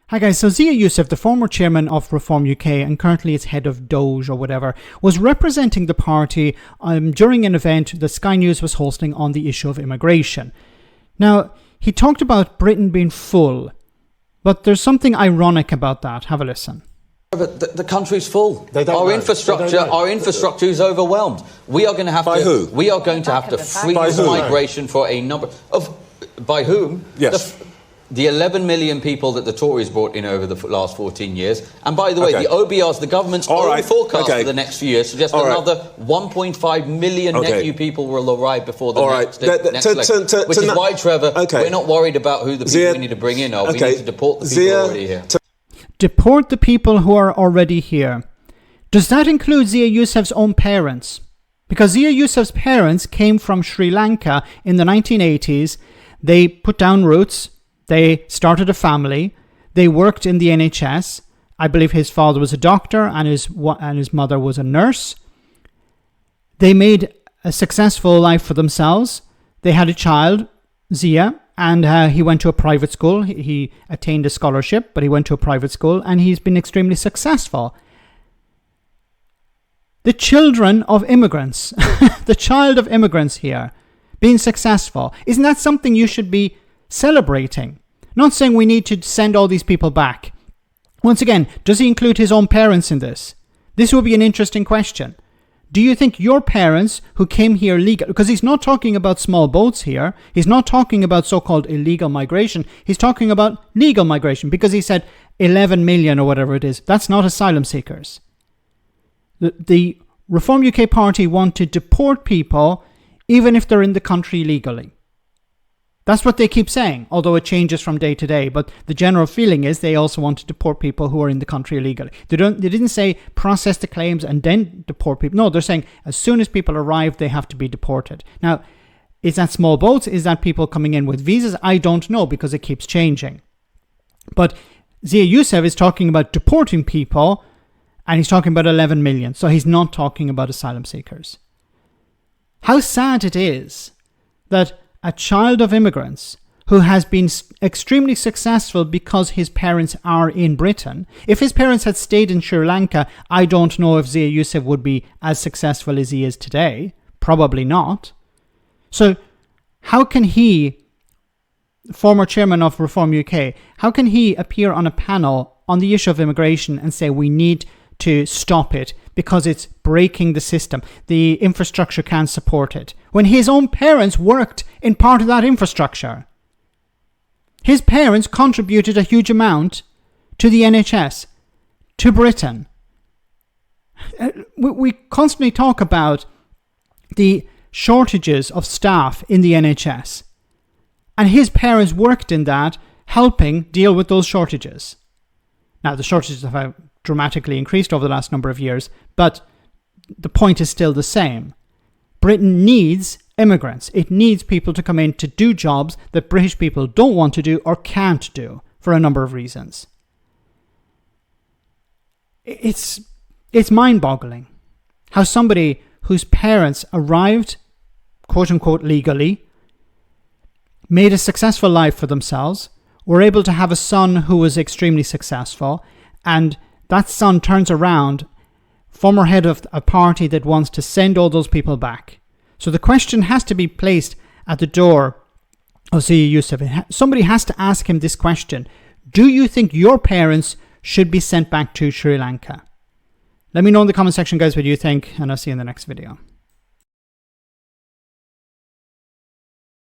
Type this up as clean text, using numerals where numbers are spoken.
Hi guys, so Zia Yusuf, the former chairman of Reform UK and currently its head of Doge or whatever, was representing the party during an event that Sky News was hosting on the issue of immigration. Now, he talked about Britain being full, but there's something ironic about that. Have a listen. But the country's full. Our infrastructure is overwhelmed. We are going to have by to. Who? We are going to have to freeze migration for a number of. By whom? Yes. The 11 million people that the Tories brought in over the last 14 years. And by the way, the OBRs, the government's own forecast for the next few years, suggests another 1.5 million net new people will arrive before the next election. Which is why, Trevor, we're not worried about who the people we need to bring in are. We need to deport the people already here. Deport the people who are already here. Does that include Zia Yusuf's own parents? Because Zia Yusuf's parents came from Sri Lanka in the 1980s. They put down roots. They started a family. They worked in the NHS. I believe his father was a doctor and his mother was a nurse. They made a successful life for themselves. They had a child, Zia, and he went to a private school. He attained a scholarship, but he went to a private school and he's been extremely successful. The children of immigrants, the child of immigrants here, being successful, isn't that something you should be celebrating? Not saying we need to send all these people back. Once again, does he include his own parents in this? This will be an interesting question. Do you think your parents who came here legal, because he's not talking about small boats here, he's not talking about so-called illegal migration, he's talking about legal migration, because he said 11 million or whatever it is. That's not asylum seekers. The Reform UK party want to deport people even if they're in the country legally. That's what they keep saying, although it changes from day to day. But the general feeling is they also want to deport people who are in the country illegally. They didn't say process the claims and then deport people. No, they're saying as soon as people arrive, they have to be deported. Now, is that small boats? Is that people coming in with visas? I don't know because it keeps changing. But Zia Yusuf is talking about deporting people and he's talking about 11 million. So he's not talking about asylum seekers. How sad it is that a child of immigrants who has been extremely successful because his parents are in Britain. If his parents had stayed in Sri Lanka, I don't know if Zia Yusuf would be as successful as he is today. Probably not. So how can he, former chairman of Reform UK, how can he appear on a panel on the issue of immigration and say we need to stop it because it's breaking the system, the infrastructure can't support it, when his own parents worked in part of that infrastructure? His parents contributed a huge amount to the NHS, to Britain. We constantly talk about the shortages of staff in the NHS, and his parents worked in that, helping deal with those shortages. Now, the shortages have dramatically increased over the last number of years, but the point is still the same. Britain needs immigrants. It needs people to come in to do jobs that British people don't want to do or can't do for a number of reasons. It's mind-boggling how somebody whose parents arrived, quote-unquote, legally, made a successful life for themselves, were able to have a son who was extremely successful, and that son turns around, former head of a party that wants to send all those people back. So the question has to be placed at the door of Zia Yusuf. Somebody has to ask him this question. Do you think your parents should be sent back to Sri Lanka? Let me know in the comment section, guys, what you think, and I'll see you in the next video.